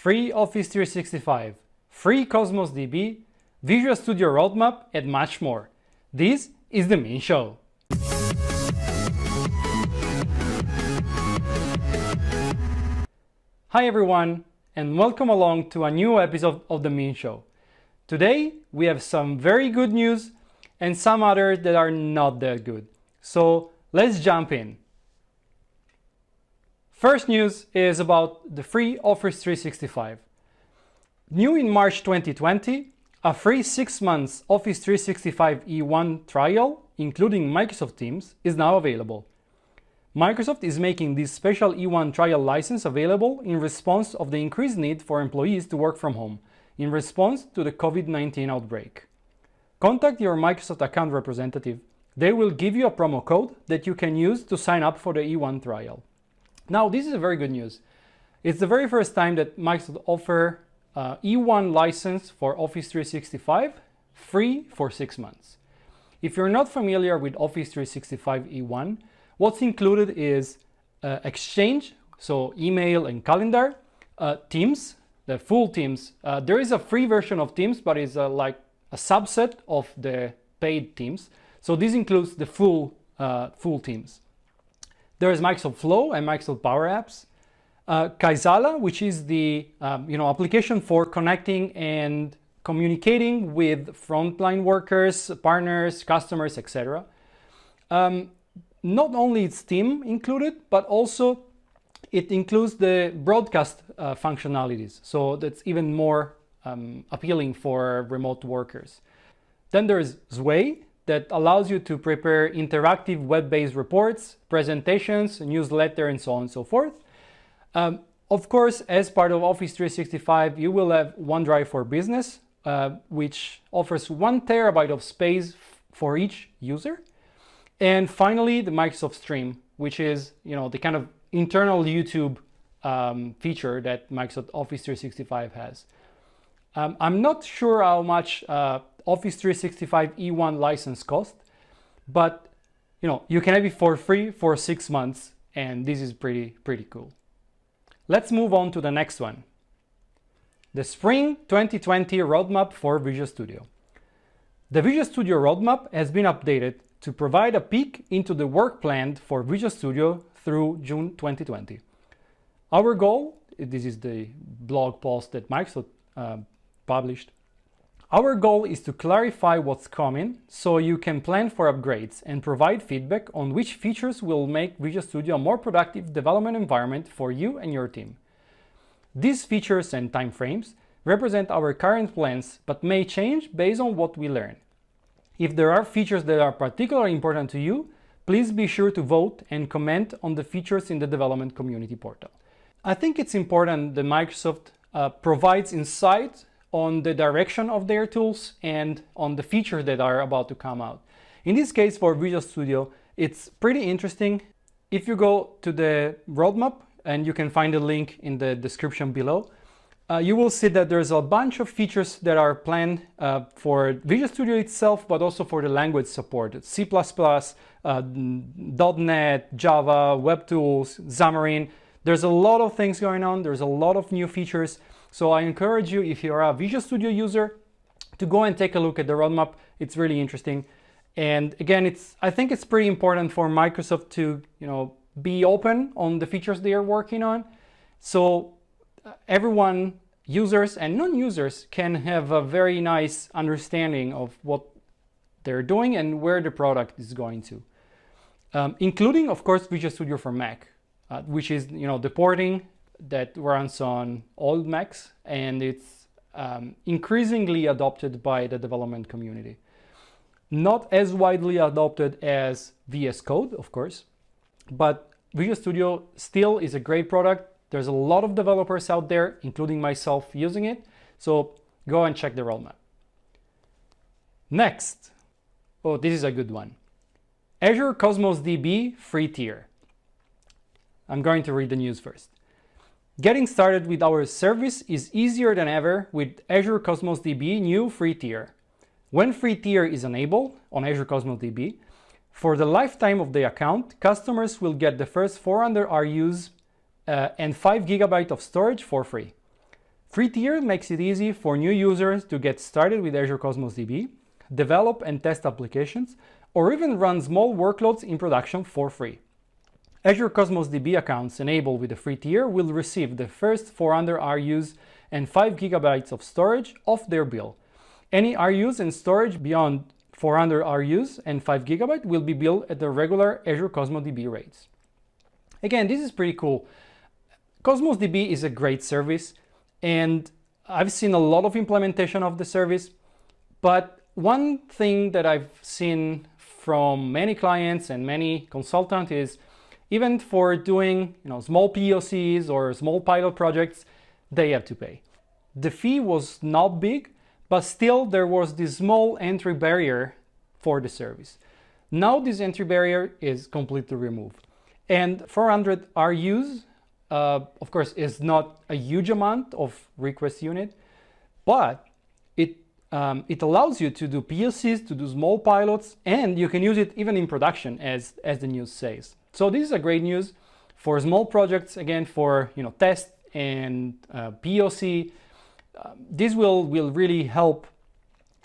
free Office 365, free CosmosDB, Visual Studio roadmap, and much more. This is the M&AN Show. Hi everyone, and welcome along to a new episode of the M&AN Show. Today we have some very good news and some others that are not that good. So let's jump in. First news is about the free Office 365. New in March 2020, a free 6 months Office 365 E1 trial, including Microsoft Teams, is now available. Microsoft is making this special E1 trial license available in response of the increased need for employees to work from home, in response to the COVID-19 outbreak. Contact your Microsoft account representative. They will give you a promo code that you can use to sign up for the E1 trial. Now, this is a very good news. It's the very first time that Microsoft offers E1 license for Office 365 free for 6 months. If you're not familiar with Office 365 E1, what's included is Exchange, so email and calendar, Teams, the full Teams. There is a free version of Teams, but it's like a subset of the paid Teams. So this includes the full Teams. There is Microsoft Flow and Microsoft Power Apps. Kaizala, which is the application for connecting and communicating with frontline workers, partners, customers, etc. Not only its team included, but also it includes the broadcast functionalities. So that's even more appealing for remote workers. Then there's Zway, that allows you to prepare interactive web-based reports, presentations, newsletter, and so on and so forth. Of course, as part of Office 365, you will have OneDrive for Business, which offers 1 terabyte of space for each user. And finally, the Microsoft Stream, which is the kind of internal YouTube feature that Microsoft Office 365 has. I'm not sure how much Office 365 E1 license cost, but you can have it for free for 6 months, and this is pretty cool. Let's move on to the next one. The Spring 2020 roadmap for Visual Studio. The Visual Studio roadmap has been updated to provide a peek into the work planned for Visual Studio through June 2020. Our goal, this is the blog post that Microsoft published. Our goal is to clarify what's coming so you can plan for upgrades and provide feedback on which features will make Visual Studio a more productive development environment for you and your team. These features and timeframes represent our current plans but may change based on what we learn. If there are features that are particularly important to you, please be sure to vote and comment on the features in the development community portal. I think it's important that Microsoft provides insight on the direction of their tools and on the features that are about to come out. In this case, for Visual Studio, it's pretty interesting. If you go to the roadmap, and you can find a link in the description below, you will see that there's a bunch of features that are planned for Visual Studio itself, but also for the language support. C++, .NET, Java, Web Tools, Xamarin. There's a lot of things going on. There's a lot of new features. So I encourage you, if you're a Visual Studio user, to go and take a look at the roadmap. It's really interesting. And again, I think it's pretty important for Microsoft to be open on the features they are working on. So everyone, users and non-users, can have a very nice understanding of what they're doing and where the product is going to. Including, of course, Visual Studio for Mac, which is the porting that runs on old Macs, and it's increasingly adopted by the development community. Not as widely adopted as VS Code, of course, but Visual Studio still is a great product. There's a lot of developers out there, including myself, using it. So go and check the roadmap. Next, this is a good one. Azure CosmosDB free tier. I'm going to read the news first. Getting started with our service is easier than ever with Azure CosmosDB new free tier. When free tier is enabled on Azure CosmosDB, for the lifetime of the account, customers will get the first 400 RUs and 5 GB of storage for free. Free tier makes it easy for new users to get started with Azure Cosmos DB, develop and test applications, or even run small workloads in production for free. Azure Cosmos DB accounts enabled with the free tier will receive the first 400 RUs and 5 GB of storage off their bill. Any RUs and storage beyond 400 RUs and 5 GB will be billed at the regular Azure Cosmos DB rates. Again, this is pretty cool. Cosmos DB is a great service, and I've seen a lot of implementation of the service, but one thing that I've seen from many clients and many consultants is even for doing small POCs or small pilot projects, they have to pay. The fee was not big, but still there was this small entry barrier for the service. Now this entry barrier is completely removed. And 400 RUs, of course, is not a huge amount of request unit, but it allows you to do POCs, to do small pilots, and you can use it even in production, as the news says. So this is a great news for small projects, again, for test and POC. This will really help.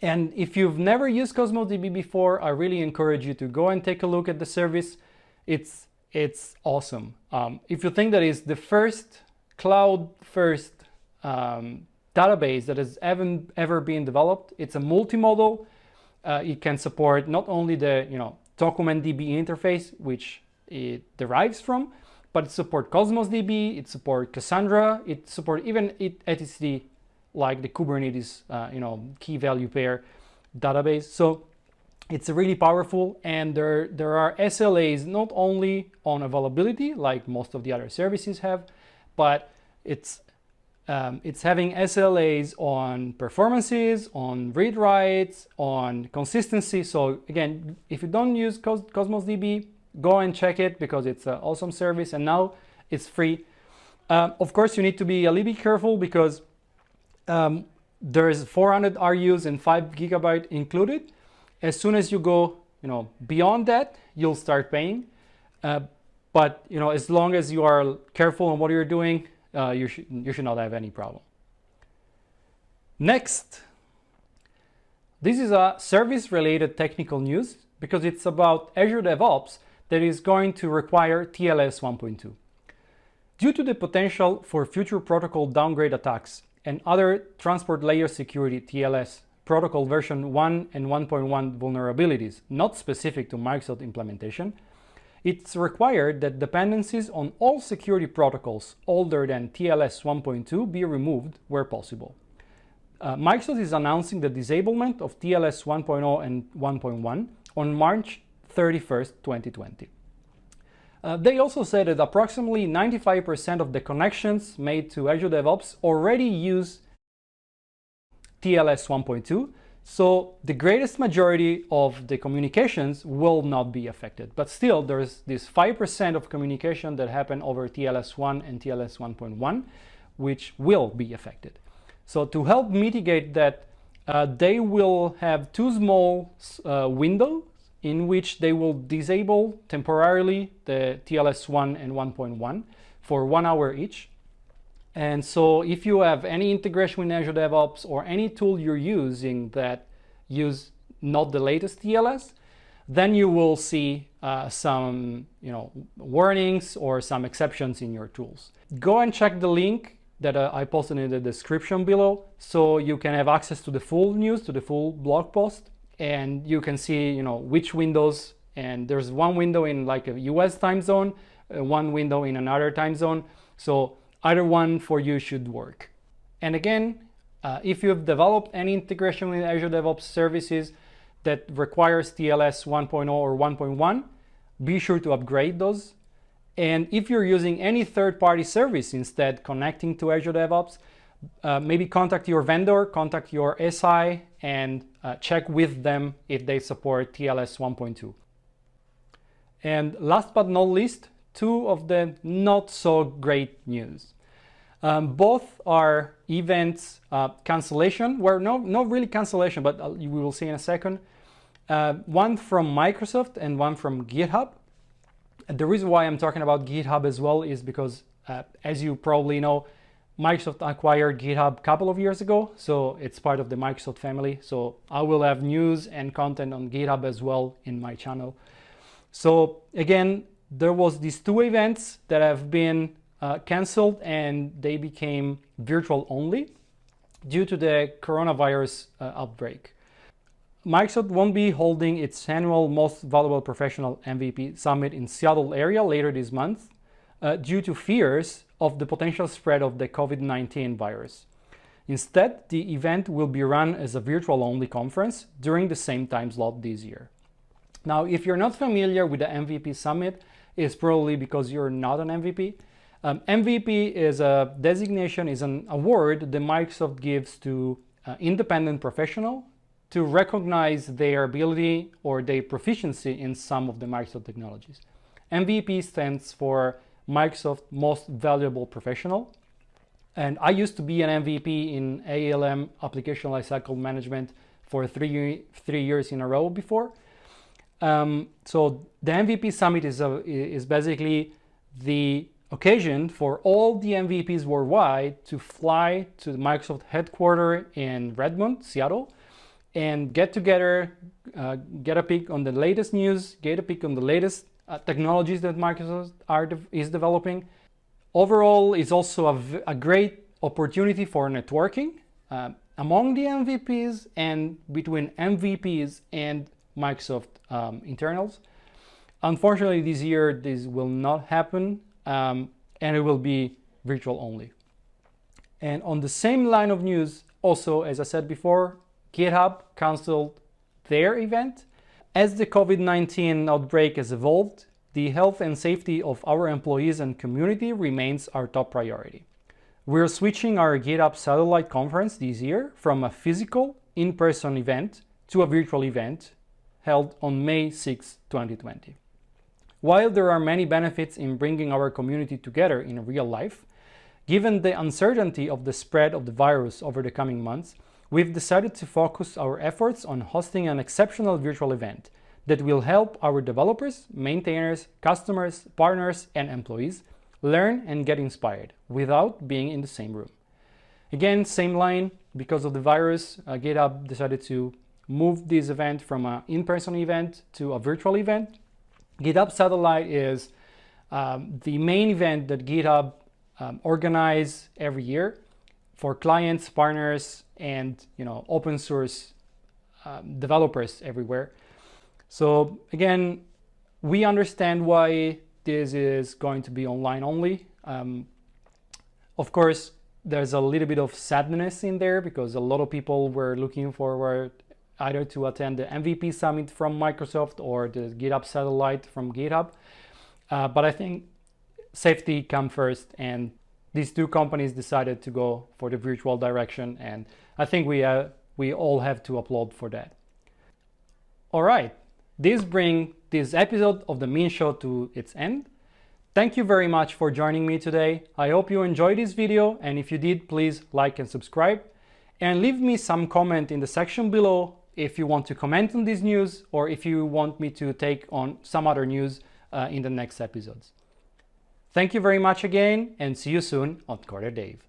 And if you've never used Cosmos DB before, I really encourage you to go and take a look at the service. It's awesome. If you think that is the first cloud-first database that has ever been developed, it's a multimodal. It can support not only the document DB interface, which it derives from, but it supports Cosmos DB, it supports Cassandra, it supports even etcd, like the Kubernetes key value pair database. So it's really powerful, and there are SLAs not only on availability like most of the other services have, but it's having SLAs on performances, on read writes, on consistency. So again, if you don't use Cosmos DB, go and check it because it's an awesome service, and now it's free. Of course, you need to be a little bit careful because there is 400 RUs and 5 GB included. As soon as you go, beyond that, you'll start paying. But as long as you are careful on what you're doing, you should not have any problem. Next, this is a service-related technical news because it's about Azure DevOps that is going to require TLS 1.2. Due to the potential for future protocol downgrade attacks and other transport layer security TLS protocol version 1 and 1.1 vulnerabilities not specific to Microsoft implementation, it's required that dependencies on all security protocols older than TLS 1.2 be removed where possible. Microsoft is announcing the disablement of TLS 1.0 and 1.1 on March 31st, 2020. They also said that approximately 95% of the connections made to Azure DevOps already use TLS 1.2, so the greatest majority of the communications will not be affected. But still, there's this 5% of communication that happen over TLS 1 and TLS 1.1, which will be affected. So to help mitigate that, they will have two small windows in which they will disable temporarily the TLS 1 and 1.1 for 1 hour each. And so if you have any integration with Azure DevOps or any tool you're using that use not the latest TLS, then you will see some warnings or some exceptions in your tools. Go and check the link that I posted in the description below, so you can have access to the full news, to the full blog post, and you can see which windows. And there's one window in like a US time zone, one window in another time zone. So either one for you should work. And again, if you've developed any integration with Azure DevOps services that requires TLS 1.0 or 1.1, be sure to upgrade those. And if you're using any third-party service instead connecting to Azure DevOps, maybe contact your vendor, contact your SI, and check with them if they support TLS 1.2. And last but not least, two of the not so great news. Both are events cancellation, where not really cancellation, but we will see in a second. One from Microsoft and one from GitHub. The reason why I'm talking about GitHub as well is because, as you probably know, Microsoft acquired GitHub a couple of years ago, so it's part of the Microsoft family. So I will have news and content on GitHub as well in my channel. So again, there was these two events that have been canceled, and they became virtual only due to the coronavirus outbreak. Microsoft won't be holding its annual Most Valuable Professional MVP Summit in Seattle area later this month due to fears of the potential spread of the COVID-19 virus. Instead, the event will be run as a virtual-only conference during the same time slot this year. Now, if you're not familiar with the MVP Summit, it's probably because you're not an MVP. MVP is a designation, is an award that Microsoft gives to independent professional to recognize their ability or their proficiency in some of the Microsoft technologies. MVP stands for Microsoft Most Valuable Professional. And I used to be an MVP in ALM, Application Lifecycle Management, for three years in a row before. So the MVP Summit is basically the occasion for all the MVPs worldwide to fly to the Microsoft headquarters in Redmond, Seattle, and get together, get a peek on the latest news, get a peek on the latest technologies that Microsoft is developing. Overall, it's also a great opportunity for networking among the MVPs and between MVPs and Microsoft internals. Unfortunately, this year, this will not happen, and it will be virtual only. And on the same line of news, also, as I said before, GitHub canceled their event. As the COVID-19 outbreak has evolved, the health and safety of our employees and community remains our top priority. We're switching our GitHub Satellite Conference this year from a physical, in-person event to a virtual event held on May 6, 2020. While there are many benefits in bringing our community together in real life, given the uncertainty of the spread of the virus over the coming months, we've decided to focus our efforts on hosting an exceptional virtual event that will help our developers, maintainers, customers, partners, and employees learn and get inspired without being in the same room. Again, same line, because of the virus, GitHub decided to move this event from an in-person event to a virtual event. GitHub Satellite is the main event that GitHub organizes every year for clients, partners, and open source developers everywhere. So again, we understand why this is going to be online only. Of course, there's a little bit of sadness in there because a lot of people were looking forward either to attend the MVP Summit from Microsoft or the GitHub Satellite from GitHub. But I think safety comes first, and these two companies decided to go for the virtual direction, and I think we all have to applaud for that. All right, this brings this episode of the M&AN Show to its end. Thank you very much for joining me today. I hope you enjoyed this video, and if you did, please like and subscribe. And leave me some comment in the section below if you want to comment on this news or if you want me to take on some other news in the next episodes. Thank you very much again, and see you soon on Corder Dave.